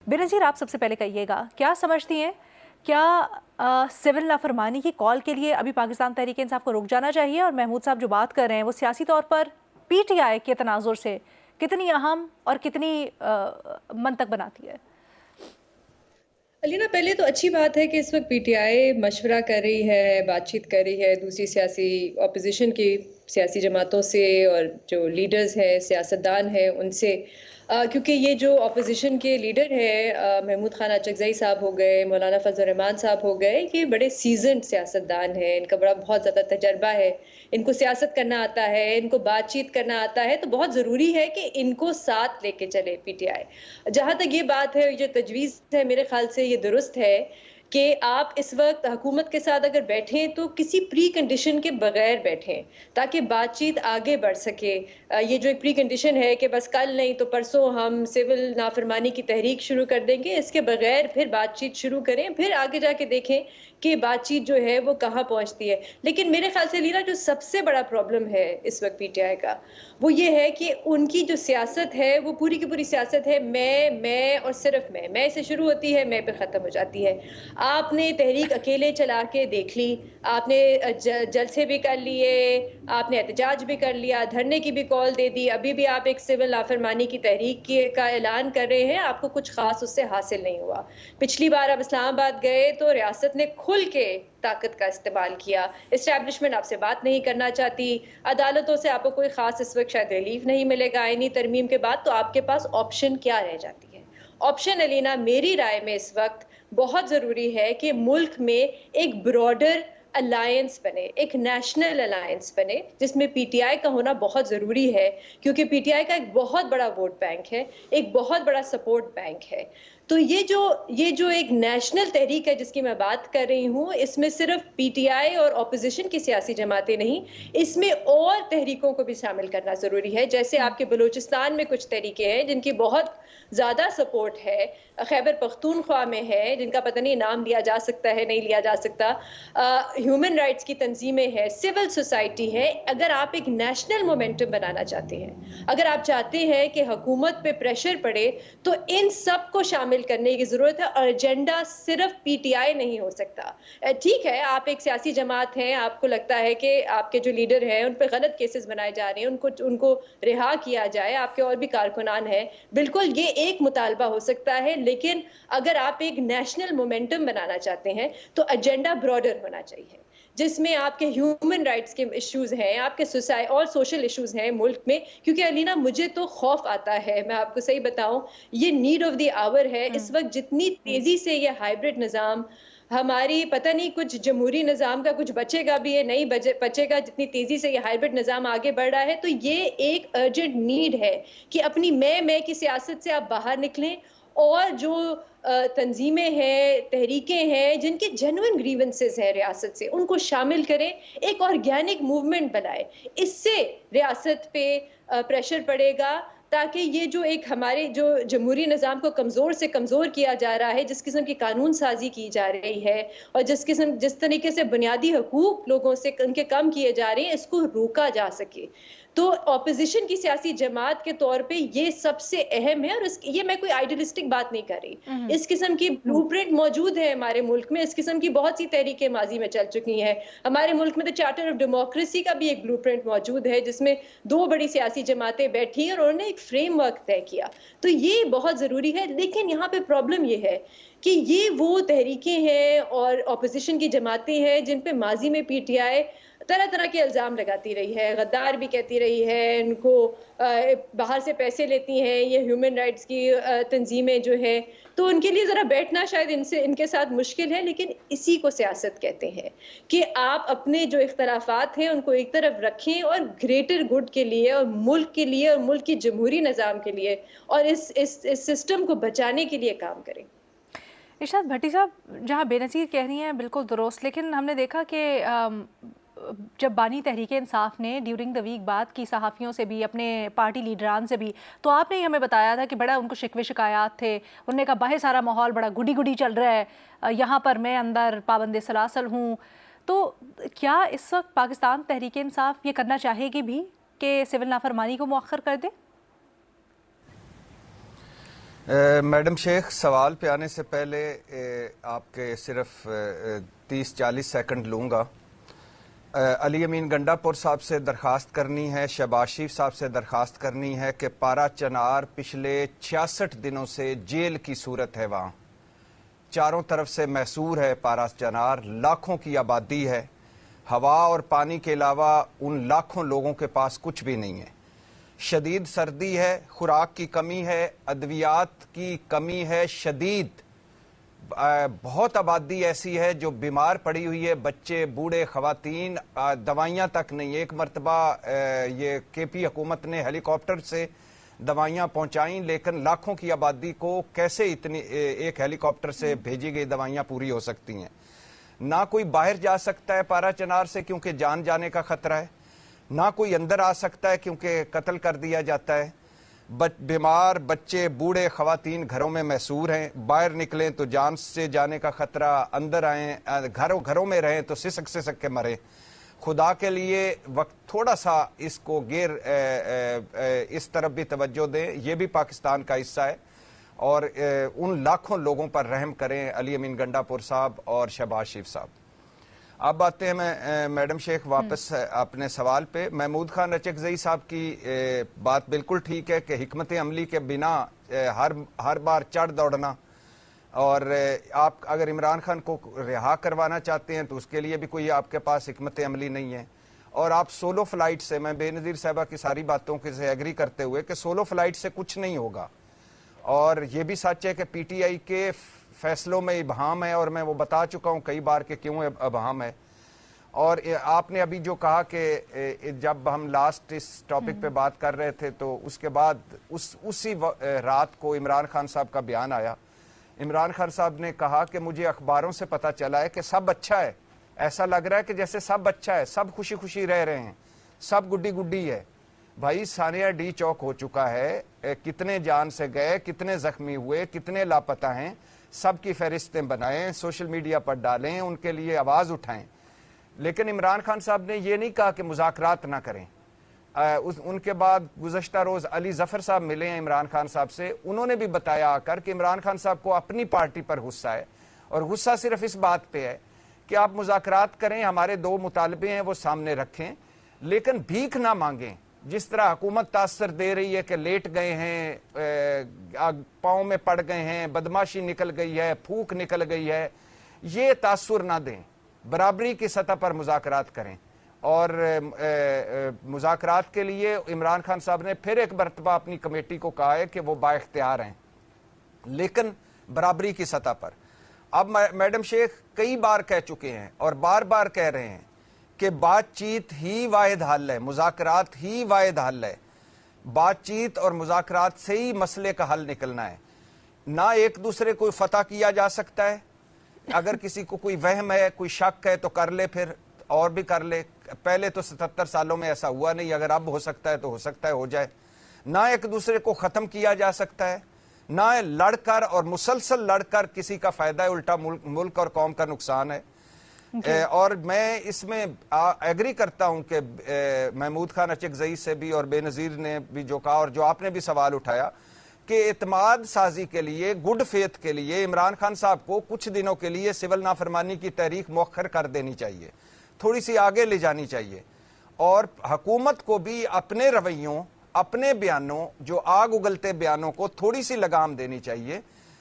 बेनज़ीर, आप सबसे पहले कहिएगा, क्या समझती हैं, क्या सिविल नाफरमानी की कॉल के लिए अभी पाकिस्तान तहरीक इंसाफ को रुक जाना चाहिए? और महमूद साहब जो बात कर रहे हैं वो सियासी तौर पर पीटीआई के तनाजुर से कितनी अहम और कितनी मंतक बनाती है? अलीना, पहले तो अच्छी बात है कि इस वक्त पीटीआई मशवरा कर रही है, बातचीत कर रही है दूसरी सियासी ऑपोजिशन की सियासी जमातों से और जो लीडर्स हैं, सियासतदान हैं, उनसे। क्योंकि ये जो ऑपोजिशन के लीडर हैं, महमूद खान अचकज़ई साहब हो गए, मौलाना फजल रहमान साहब हो गए, ये बड़े सीजन्ड सियासतदान हैं, इनका बहुत ज़्यादा तजर्बा है, इनको सियासत करना आता है, इनको बातचीत करना आता है, तो बहुत ज़रूरी है कि इनको साथ लेके चले पीटीआई। जहाँ तक ये बात है, जो तजवीज़ है, मेरे ख्याल से ये दुरुस्त है कि आप इस वक्त हुकूमत के साथ अगर बैठें तो किसी प्री कंडीशन के बगैर बैठें ताकि बातचीत आगे बढ़ सके। ये जो एक प्री कंडीशन है कि बस कल नहीं तो परसों हम सिविल नाफरमानी की तहरीक शुरू कर देंगे, इसके बगैर फिर बातचीत शुरू करें, फिर आगे जाके देखें कि बातचीत जो है वो कहाँ पहुंचती है। लेकिन मेरे ख्याल से लीना, जो सबसे बड़ा प्रॉब्लम है इस वक्त पीटीआई का, वो ये है कि उनकी जो सियासत है वो पूरी की पूरी सियासत है मैं और सिर्फ मैं से शुरू होती है, मैं पे ख़त्म हो जाती है। आपने तहरीक अकेले चला के देख ली, आपने जलसे भी कर लिए, आपने एहतजाज भी कर लिया, धरने की भी कॉल दे दी, अभी भी आप एक सिविल नाफरमानी की तहरीक का ऐलान कर रहे हैं, आपको कुछ खास उससे हासिल नहीं हुआ। पिछली बार आप इस्लामाबाद गए तो रियासत ने खुल के ताकत का इस्तेमाल किया, इस्टेब्लिशमेंट आपसे बात नहीं करना चाहती, अदालतों से आपको कोई खास इस वक्त शायद रिलीफ नहीं मिलेगा आईनी तरमीम के बाद, तो आपके पास ऑप्शन क्या रह जाती है? ऑप्शन अलीना, मेरी राय में इस वक्त बहुत जरूरी है कि मुल्क में एक ब्रॉडर अलायंस बने, एक नेशनल अलायंस बने, जिसमें पीटीआई का होना बहुत जरूरी है, क्योंकि पीटीआई का एक बहुत बड़ा वोट बैंक है, एक बहुत बड़ा सपोर्ट बैंक है। तो ये जो एक नेशनल तहरीक है जिसकी मैं बात कर रही हूँ, इसमें सिर्फ पीटीआई और ऑपोजिशन की सियासी जमातें नहीं, इसमें और तहरीकों को भी शामिल करना जरूरी है। जैसे आपके बलूचिस्तान में कुछ तहरीकें हैं जिनकी बहुत ज्यादा सपोर्ट है, खैबर पख्तूनख्वा में है, जिनका पता नहीं नाम लिया जा सकता है नहीं लिया जा सकता, ह्यूमन राइट्स की तंजीमें हैं, सिविल सोसाइटी है। अगर आप एक नेशनल मोमेंटम बनाना चाहते हैं, अगर आप चाहते हैं कि हुकूमत पे प्रेशर पड़े, तो इन सब को शामिल करने की जरूरत है, और एजेंडा सिर्फ पीटीआई नहीं हो सकता। ठीक है, आप एक सियासी जमात हैं, आपको लगता है कि आपके जो लीडर हैं उन पर गलत केसेस बनाए जा रहे हैं, उनको रिहा किया जाए, आपके और भी कारकुनान हैं, बिल्कुल ये एक मुतालबा हो सकता है। लेकिन अगर आप एक नेशनल मोमेंटम बनाना चाहते हैं तो एजेंडा ब्रॉडर होना चाहिए, जिसमें आपके ह्यूमन राइट्स के इश्यूज हैं, आपके सोसाइटी और सोशल इश्यूज हैं मुल्क में। क्योंकि अलीना, मुझे तो खौफ आता है, मैं आपको सही बताऊं, ये नीड ऑफ द आवर है इस वक्त। जितनी तेजी से ये हाइब्रिड निज़ाम हमारी, पता नहीं कुछ जमहूरी निज़ाम का कुछ बचेगा भी है नहीं बचेगा, जितनी तेजी से ये हाइब्रिड निज़ाम आगे बढ़ रहा है, तो ये एक अर्जेंट नीड है कि अपनी मैं की सियासत से आप बाहर निकलें, और जो तंजीमें हैं, तहरीकें हैं, जिनके जेन्युइन ग्रीवेंसेस हैं रियासत से, उनको शामिल करें, एक ऑर्गेनिक मूवमेंट बनाए। इससे रियासत पे प्रेशर पड़ेगा, ताकि ये जो एक हमारे जो जमहूरी निज़ाम को कमज़ोर से कमज़ोर किया जा रहा है, जिस किस्म की कानून साजी की जा रही है, और जिस तरीके से बुनियादी हकूक लोगों से उनके कम किए जा रहे हैं, इसको रोका जा सके। तो ऑपोजिशन की सियासी जमात के तौर पे ये सबसे अहम है। और ये मैं कोई आइडियलिस्टिक बात नहीं कर रही, इस किस्म की ब्लूप्रिंट मौजूद है हमारे मुल्क में, इस किस्म की बहुत सी तहरीकें माजी में चल चुकी हैं। हमारे मुल्क में तो चार्टर ऑफ डेमोक्रेसी का भी एक ब्लूप्रिंट मौजूद है, जिसमें दो बड़ी सियासी जमातें बैठी और उन्होंने एक फ्रेमवर्क तय किया। तो ये बहुत जरूरी है। लेकिन यहाँ पे प्रॉब्लम ये है कि ये वो तहरीकें हैं और ऑपोजिशन की जमातें हैं जिन पे माजी में पीटीआई तरह तरह के इल्जाम लगाती रही है, गद्दार भी कहती रही है, इनको बाहर से पैसे लेती हैं, ये ह्यूमन राइट्स की तंजीमें जो है, तो उनके लिए जरा बैठना शायद इनके साथ मुश्किल है। लेकिन इसी को सियासत कहते हैं कि आप अपने जो इख्तलाफात हैं उनको एक तरफ रखें और ग्रेटर गुड के लिए और मुल्क के लिए और मुल्क की जमहूरी निज़ाम के लिए और इस सिस्टम को बचाने के लिए काम करें। इरशाद भट्टी साहब, जहाँ बेनज़ीर कह रही हैं बिल्कुल दुरुस्त, लेकिन हमने देखा कि जब बानी तहरीक इंसाफ ने ड्यूरिंग द वीक बात की सहाफ़ियों से भी, अपने पार्टी लीडरान से भी, तो आपने ही हमें बताया था कि बड़ा उनको शिकवे शिकायत थे। उन्होंने कहा बाहर सारा माहौल बड़ा गुडी गुडी चल रहा है, यहाँ पर मैं अंदर पाबंद सलासल हूँ। तो क्या इस वक्त पाकिस्तान तहरीक इंसाफ ये करना चाहेगी भी कि सिविल नाफरमानी को मौखर कर दे? میڈم شیخ، سوال پہ آنے سے پہلے آپ کے صرف 30-40 سیکنڈ لوں گا. علی امین گنڈا پور صاحب سے درخواست کرنی ہے، شہباز شریف صاحب سے درخواست کرنی ہے کہ پارا چنار پچھلے 66 دنوں سے جیل کی صورت ہے. وہاں چاروں طرف سے محصور ہے پارا چنار، لاکھوں کی آبادی ہے. ہوا اور پانی کے علاوہ ان لاکھوں لوگوں کے پاس کچھ بھی نہیں ہے. شدید سردی ہے، خوراک کی کمی ہے، ادویات کی کمی ہے شدید. بہت آبادی ایسی ہے جو بیمار پڑی ہوئی ہے، بچے، بوڑھے، خواتین، دوائیاں تک نہیں. ایک مرتبہ یہ کے پی حکومت نے ہیلی کاپٹر سے دوائیاں پہنچائیں، لیکن لاکھوں کی آبادی کو کیسے اتنی ایک ہیلی کاپٹر سے بھیجی گئی دوائیاں پوری ہو سکتی ہیں؟ نہ کوئی باہر جا سکتا ہے پارا چنار سے کیونکہ جان جانے کا خطرہ ہے، نہ کوئی اندر آ سکتا ہے کیونکہ قتل کر دیا جاتا ہے. بیمار بچے، بوڑھے، خواتین گھروں میں محصور ہیں. باہر نکلیں تو جان سے جانے کا خطرہ، اندر آئیں گھروں میں رہیں تو سسک سسک کے مریں. خدا کے لیے وقت تھوڑا سا اس کو اس طرف بھی توجہ دیں. یہ بھی پاکستان کا حصہ ہے اور ان لاکھوں لوگوں پر رحم کریں علی امین گنڈا پور صاحب اور شہباز شریف صاحب. اب آتے ہیں میڈم شیخ واپس اپنے سوال پہ. محمود خان اچکزئی صاحب کی بات بالکل ٹھیک ہے کہ حکمت عملی کے بنا ہر بار چڑھ دوڑنا، اور آپ اگر عمران خان کو رہا کروانا چاہتے ہیں تو اس کے لیے بھی کوئی آپ کے پاس حکمت عملی نہیں ہے. اور آپ سولو فلائٹ سے، میں بے نظیر صاحبہ کی ساری باتوں کے سے ایگری کرتے ہوئے کہ سولو فلائٹ سے کچھ نہیں ہوگا. اور یہ بھی سچ ہے کہ پی ٹی آئی کے فیصلوں میں ابہام ہے، اور میں وہ بتا چکا ہوں کئی بار کہ کیوں ابہام ہے. اور آپ نے ابھی جو کہا کہ جب ہم لاسٹ اس ٹاپک پہ بات کر رہے تھے تو اس کے بعد اسی رات کو عمران خان صاحب کا بیان آیا. عمران خان صاحب نے کہا کہ مجھے اخباروں سے پتہ چلا ہے کہ سب اچھا ہے، ایسا لگ رہا ہے کہ جیسے سب اچھا ہے، سب خوشی خوشی رہ رہے ہیں، سب گڈی گڈی ہے. بھائی ثانیہ ڈی چوک ہو چکا ہے، کتنے جان سے گئے، کتنے زخمی ہوئے، کتنے لاپتہ ہیں، سب کی فہرستیں بنائیں، سوشل میڈیا پر ڈالیں، ان کے لیے آواز اٹھائیں. لیکن عمران خان صاحب نے یہ نہیں کہا کہ مذاکرات نہ کریں. ان کے بعد گزشتہ روز علی ظفر صاحب ملے ہیں عمران خان صاحب سے، انہوں نے بھی بتایا آ کر کہ عمران خان صاحب کو اپنی پارٹی پر غصہ ہے، اور غصہ صرف اس بات پہ ہے کہ آپ مذاکرات کریں، ہمارے 2 مطالبے ہیں وہ سامنے رکھیں، لیکن بھیک نہ مانگیں. جس طرح حکومت تاثر دے رہی ہے کہ لیٹ گئے ہیں، پاؤں میں پڑ گئے ہیں، بدماشی نکل گئی ہے، پھوک نکل گئی ہے، یہ تاثر نہ دیں. برابری کی سطح پر مذاکرات کریں. اور مذاکرات کے لیے عمران خان صاحب نے پھر ایک مرتبہ اپنی کمیٹی کو کہا ہے کہ وہ با اختیار ہیں، لیکن برابری کی سطح پر. اب میڈم شیخ کئی بار کہہ چکے ہیں اور بار بار کہہ رہے ہیں کہ بات چیت ہی واحد حل ہے، مذاکرات ہی واحد حل ہے. بات چیت اور مذاکرات سے ہی مسئلے کا حل نکلنا ہے. نہ ایک دوسرے کو فتح کیا جا سکتا ہے. اگر کسی کو کوئی وہم ہے، کوئی شک ہے تو کر لے، پھر اور بھی کر لے. پہلے تو 77 سالوں میں ایسا ہوا نہیں، اگر اب ہو سکتا ہے تو ہو سکتا ہے ہو جائے. نہ ایک دوسرے کو ختم کیا جا سکتا ہے، نہ لڑ کر اور مسلسل لڑ کر کسی کا فائدہ ہے، الٹا ملک اور قوم کا نقصان ہے. اور میں اس میں ایگری کرتا ہوں کہ محمود خان اچکزئی سے بھی اور بے نظیر نے بھی جو کہا اور جو آپ نے بھی سوال اٹھایا کہ اعتماد سازی کے لیے، گڈ فیتھ کے لیے عمران خان صاحب کو کچھ دنوں کے لیے سول نافرمانی کی تحریک مؤخر کر دینی چاہیے، تھوڑی سی آگے لے جانی چاہیے. اور حکومت کو بھی اپنے رویوں، اپنے بیانوں، جو آگ اگلتے بیانوں کو تھوڑی سی لگام دینی چاہیے.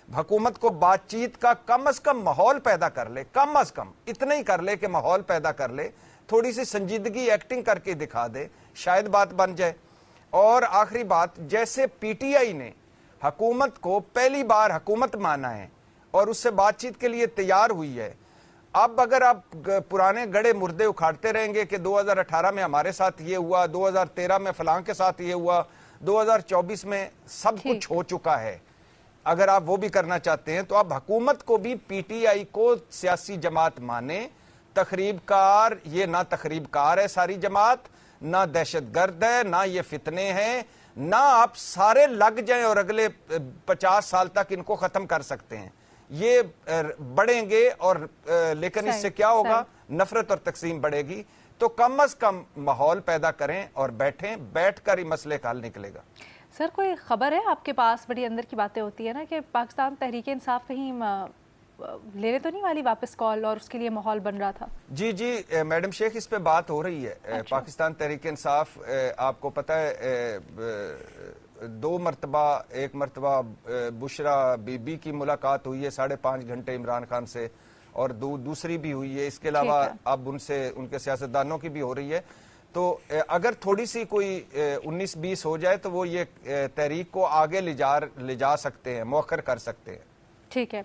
حکومت کو بات چیت کا کم از کم ماحول پیدا کر لے، کم از کم اتنا ہی کر لے کہ ماحول پیدا کر لے، تھوڑی سی سنجیدگی ایکٹنگ کر کے دکھا دے، شاید بات بن جائے. اور آخری بات، جیسے پی ٹی آئی نے حکومت کو پہلی بار حکومت مانا ہے اور اس سے بات چیت کے لیے تیار ہوئی ہے، اب اگر آپ پرانے گڑے مردے اکھاڑتے رہیں گے کہ 2018 میں ہمارے ساتھ یہ ہوا، 2013 میں فلاں کے ساتھ یہ ہوا، 2024 میں سب کچھ ہو چکا ہے، اگر آپ وہ بھی کرنا چاہتے ہیں تو اب حکومت کو بھی پی ٹی آئی کو سیاسی جماعت مانے. تخریب کار، یہ نہ تخریب کار ہے ساری جماعت، نہ دہشت گرد ہے، نہ یہ فتنے ہیں، نہ آپ سارے لگ جائیں اور اگلے 50 سال تک ان کو ختم کر سکتے ہیں. یہ بڑھیں گے اور لیکن اس سے کیا ہوگا؟ نفرت اور تقسیم بڑھے گی. تو کم از کم ماحول پیدا کریں اور بیٹھ کر ہی مسئلے کا حل نکلے گا. سر کوئی خبر ہے آپ کے پاس؟ بڑی اندر کی باتیں ہوتی ہے نا کہ پاکستان تحریک انصاف کہیں لینے تو نہیں والی واپس کال، اور اس کے لیے ماحول بن رہا تھا؟ جی میڈم شیخ، اس پہ بات ہو رہی ہے. پاکستان تحریک انصاف، آپ کو پتہ ہے 2 مرتبہ، ایک مرتبہ بشرا بی بی کی ملاقات ہوئی ہے 5.5 گھنٹے عمران خان سے، اور دوسری بھی ہوئی ہے. اس کے علاوہ اب ان کے سیاستدانوں کی بھی ہو رہی ہے. تو اگر تھوڑی سی کوئی 19-20 ہو جائے تو وہ یہ تحریک کو آگے لے جا سکتے ہیں، مؤخر کر سکتے ہیں. ٹھیک ہے.